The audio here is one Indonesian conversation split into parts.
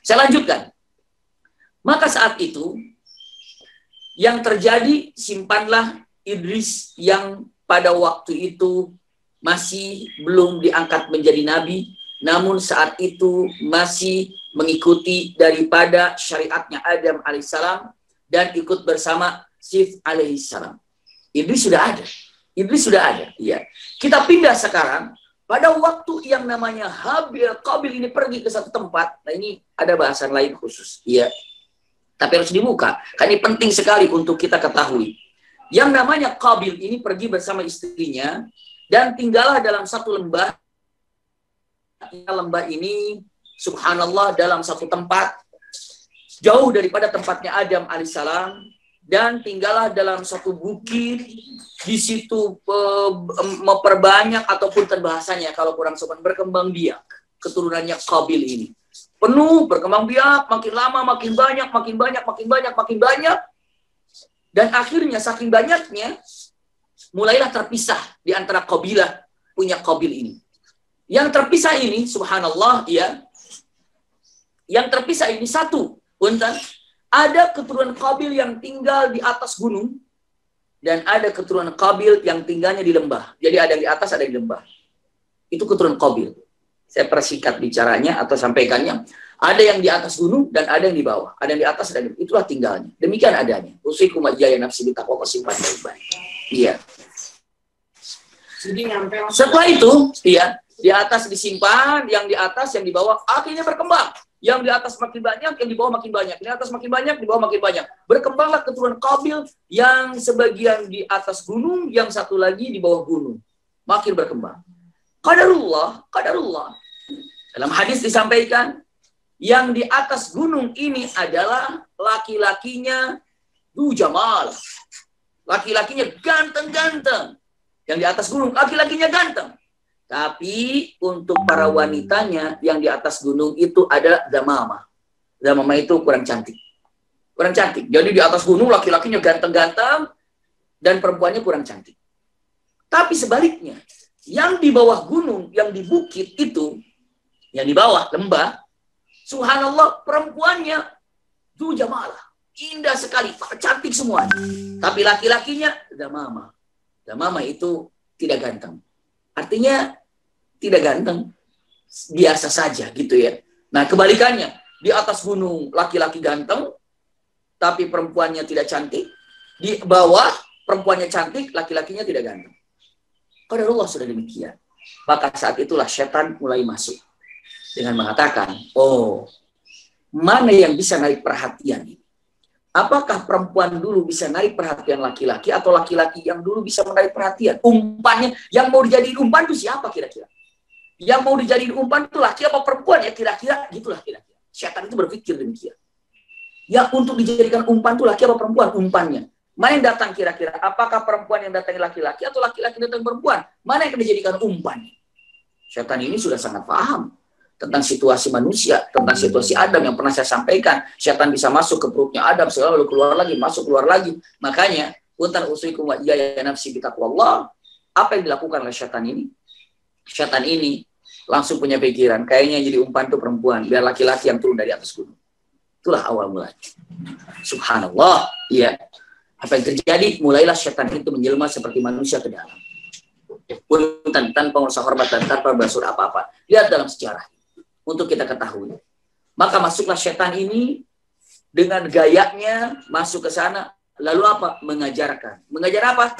Saya lanjutkan. Maka saat itu yang terjadi, simpanlah Idris yang pada waktu itu masih belum diangkat menjadi nabi, namun saat itu masih mengikuti daripada syariatnya Adam alaihissalam dan ikut bersama Sif alaihissalam. Idris sudah ada. Idris sudah ada. Ya. Kita pindah sekarang pada waktu yang namanya Habil Qabil ini pergi ke satu tempat. Nah ini ada bahasan lain khusus. Ya. Tapi harus dibuka. Karena ini penting sekali untuk kita ketahui. Yang namanya Qabil ini pergi bersama istrinya dan tinggallah dalam satu lembah. Lembah ini subhanallah dalam satu tempat jauh daripada tempatnya Adam alaihissalam dan tinggallah dalam satu bukit. Di situ memperbanyak ataupun bahasanya kalau kurang sopan berkembang biak keturunannya Qabil ini. Penuh berkembang biak, makin lama makin banyak, makin banyak, makin banyak, makin banyak. Dan akhirnya saking banyaknya mulailah terpisah di antara kabilah punya Qabil ini. Yang terpisah ini subhanallah ya. Yang terpisah ini satu, punten, ada keturunan Qabil yang tinggal di atas gunung dan ada keturunan Qabil yang tinggalnya di lembah. Jadi ada yang di atas, ada yang di lembah. Itu keturunan Qabil. Saya persingkat bicaranya atau sampaikannya. Ada yang di atas gunung dan ada yang di bawah. Ada yang di atas, ada yang di bawah. Itulah tinggalnya. Demikian adanya. Usikum ajaya nafsi bitaqwa simpan baik-baik. Iya. Setelah itu, iya, di atas disimpan, yang di atas, yang di bawah akhirnya berkembang. Yang di atas makin banyak, yang di bawah makin banyak. Di atas makin banyak, di bawah makin banyak. Berkembanglah keturunan Qabil yang sebagian di atas gunung, yang satu lagi di bawah gunung. Makin berkembang. Qadarullah, qadarullah. Dalam hadis disampaikan, yang di atas gunung ini adalah laki-lakinya Du Jamal. Laki-lakinya ganteng-ganteng. Yang di atas gunung, laki-lakinya ganteng. Tapi untuk para wanitanya yang di atas gunung itu ada Zamamah. Zamamah itu kurang cantik. Kurang cantik. Jadi di atas gunung laki-lakinya ganteng-ganteng dan perempuannya kurang cantik. Tapi sebaliknya, yang di bawah gunung, yang di bukit itu, yang di bawah lembah, subhanallah perempuannya Du Jamalah. Indah sekali, cantik semuanya. Tapi laki-lakinya Zamamah. Zamamah itu tidak ganteng. Artinya tidak ganteng, biasa saja gitu ya. Nah kebalikannya, di atas gunung laki-laki ganteng, tapi perempuannya tidak cantik. Di bawah perempuannya cantik, laki-lakinya tidak ganteng. Qadarullah sudah demikian. Maka saat itulah setan mulai masuk dengan mengatakan, oh mana yang bisa narik perhatian ini? Apakah perempuan dulu bisa narik perhatian laki-laki atau laki-laki yang dulu bisa menarik perhatian? Umpannya, yang mau dijadiin umpan itu siapa kira-kira? Yang mau dijadiin umpan itu laki apa perempuan ya kira-kira? Gitulah kira-kira. Setan itu berpikir demikian. Ya untuk dijadikan umpan itu laki apa perempuan umpannya? Mana yang datang kira-kira? Apakah perempuan yang datang laki-laki atau laki-laki yang datang perempuan? Mana yang akan dijadikan umpan? Setan ini sudah sangat paham tentang situasi manusia, tentang situasi Adam yang pernah saya sampaikan. Setan bisa masuk ke perutnya Adam, lalu keluar lagi, masuk keluar lagi. Makanya, untan usikum wa iyaya nafsi bitaqwallah. Apa yang dilakukan oleh setan ini? Setan ini langsung punya pikiran, kayaknya jadi umpan itu perempuan, biar laki-laki yang turun dari atas gunung. Itulah awal mulanya. Subhanallah. Iya. Apa yang terjadi? Mulailah setan itu menjelma seperti manusia ke dalam. Punten, tanpa merasa hormat dan tanpa berasur apa-apa. Lihat dalam sejarah. Untuk kita ketahui. Maka masuklah setan ini dengan gayanya masuk ke sana. Lalu apa? Mengajarkan. Mengajar apa?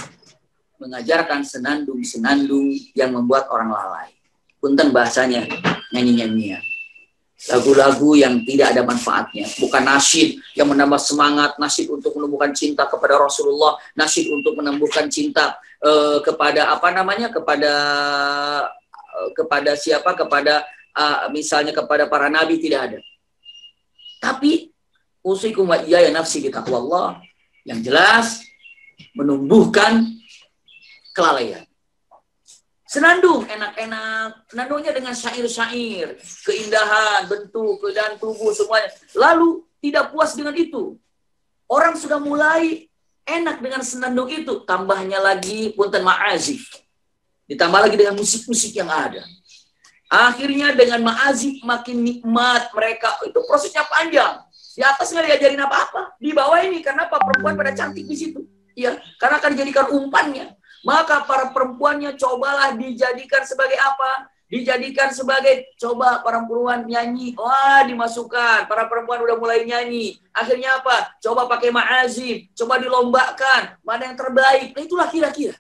Mengajarkan senandung-senandung yang membuat orang lalai. Punten bahasanya, nyanyi-nyanyian. Lagu-lagu yang tidak ada manfaatnya. Bukan nasyid yang menambah semangat. Nasyid untuk menumbuhkan cinta kepada Rasulullah. Nasyid untuk menumbuhkan cinta kepada apa namanya? Kepada siapa? Kepada misalnya kepada para nabi, tidak ada. Tapi usikum wa iyaya nafsi bitaqwallah, yang jelas menumbuhkan kelalaian. Senandung enak-enak, senandungnya dengan syair-syair, keindahan, bentuk, dan tubuh semuanya. Lalu tidak puas dengan itu. Orang sudah mulai enak dengan senandung itu, tambahnya lagi punten ma'azif. Ditambah lagi dengan musik-musik yang ada. Akhirnya dengan ma'azif makin nikmat mereka. Itu prosesnya panjang. Di atas nggak diajarin apa-apa. Di bawah ini, kenapa? Perempuan pada cantik di situ. Ya, karena akan dijadikan umpannya. Maka para perempuannya cobalah dijadikan sebagai apa? Dijadikan sebagai, coba perempuan nyanyi, wah dimasukkan, para perempuan udah mulai nyanyi, akhirnya apa? Coba pakai ma'azif, coba dilombakan, mana yang terbaik, nah itulah kira-kira.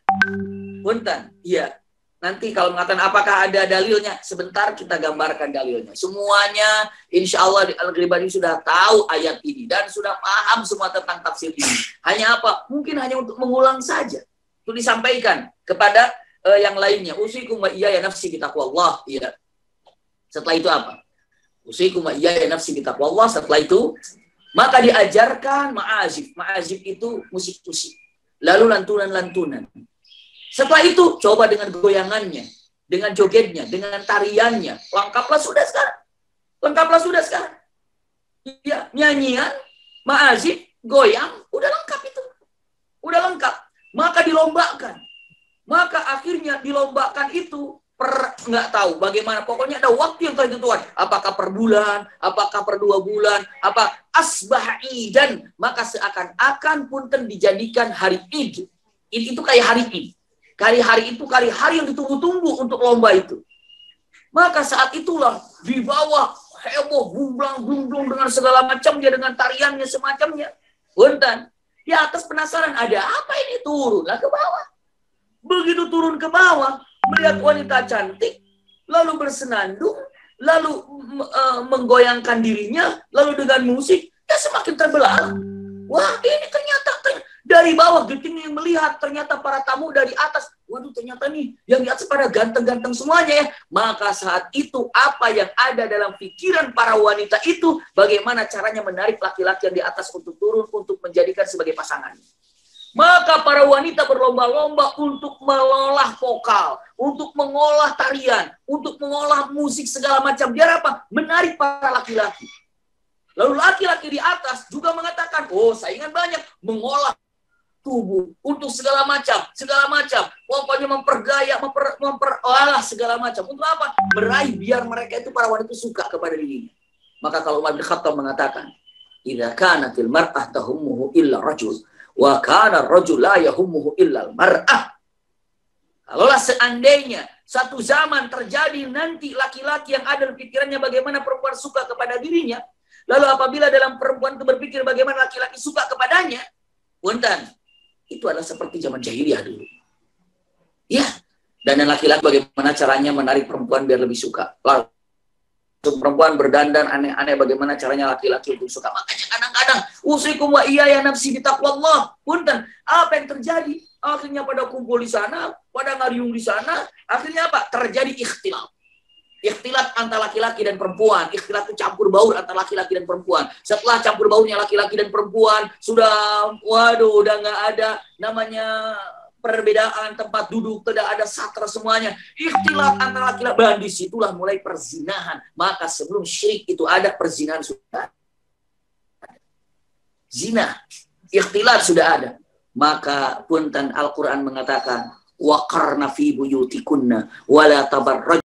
Punten, iya. Nanti kalau mengatakan apakah ada dalilnya, sebentar kita gambarkan dalilnya. Semuanya, insya Allah Al-Ghiribani sudah tahu ayat ini, dan sudah paham semua tentang tafsir ini. Hanya apa? Mungkin hanya untuk mengulang saja, untuk disampaikan kepada yang lainnya. Usikum wa iyaya nafsi bitaqwallah. Iya. Setelah itu apa? Usikum wa iyaya nafsi bitaqwallah. Setelah itu maka diajarkan ma'azif. Ma'azif itu musik-musik. Lalu lantunan-lantunan. Setelah itu coba dengan goyangannya, dengan jogetnya, dengan tariannya. Lengkaplah sudah sekarang. Lengkaplah sudah sekarang. Ya, nyanyian, ma'azif, goyang, udah lengkap itu. Udah lengkap. Maka dilombakan. Maka akhirnya dilombakan itu nggak tahu bagaimana. Pokoknya ada waktu yang tertentuan. Apakah per bulan, apakah per 2 bulan, apa asbah idan. Maka seakan-akan punten dijadikan hari Id. Id itu kayak hari Id. Hari itu hari yang ditunggu-tunggu untuk lomba itu. Maka saat itulah dibawa heboh, bumblang dengan segala macamnya, dengan tariannya semacamnya. Punten, di atas penasaran ada apa ini, turunlah ke bawah. Begitu turun ke bawah, melihat wanita cantik, lalu bersenandung, lalu menggoyangkan dirinya, lalu dengan musik, ya semakin terbelalak. Wah, ini ternyata dari bawah Genting yang melihat, ternyata para tamu dari atas. Waduh, ternyata nih, yang di atas pada ganteng-ganteng semuanya ya. Maka saat itu, apa yang ada dalam pikiran para wanita itu, bagaimana caranya menarik laki-laki yang di atas untuk turun, untuk menjadikan sebagai pasangan. Maka para wanita berlomba-lomba untuk mengolah vokal, untuk mengolah tarian, untuk mengolah musik segala macam. Biar apa? Menarik para laki-laki. Lalu laki-laki di atas juga mengatakan, oh saingan banyak, mengolah tubuh untuk segala macam. Pokoknya mempergaya, memperolah segala macam. Untuk apa? Meraih biar mereka itu, para wanita suka kepada dirinya. Maka kalau Umar bin Khattab mengatakan, idza kanatil mar'ah tahummuhu illa rajul. Wa kana ar-rajul la yahummuhu illa al-mar'ah. Kalaulah seandainya satu zaman terjadi nanti laki-laki yang ada di pikirannya bagaimana perempuan suka kepada dirinya, lalu apabila dalam perempuan itu berpikir bagaimana laki-laki suka kepadanya, punten, itu adalah seperti zaman jahiliyah dulu. Ya, dan yang laki-laki bagaimana caranya menarik perempuan biar lebih suka. Lalu perempuan berdandan aneh-aneh, bagaimana caranya laki-laki untuk suka. Makanya kadang-kadang usikum wa iyaya nafsi bitaqwallah. Punten, apa yang terjadi? Akhirnya pada kumpul di sana, pada ngariung di sana, akhirnya apa? Terjadi ikhtilat. Ikhtilat antara laki-laki dan perempuan. Ikhtilat itu campur baur antara laki-laki dan perempuan. Setelah campur baurnya laki-laki dan perempuan, sudah, waduh, udah nggak ada namanya perbedaan tempat duduk, tidak ada satra semuanya. Ikhtilat antara laki-laki, dan disitulah mulai perzinahan. Maka sebelum syirik itu ada, perzinahan sudah ada. Zina, ikhtilat sudah ada. Maka punten Al-Quran mengatakan, waqarna fi buyutikunna wala tabarraj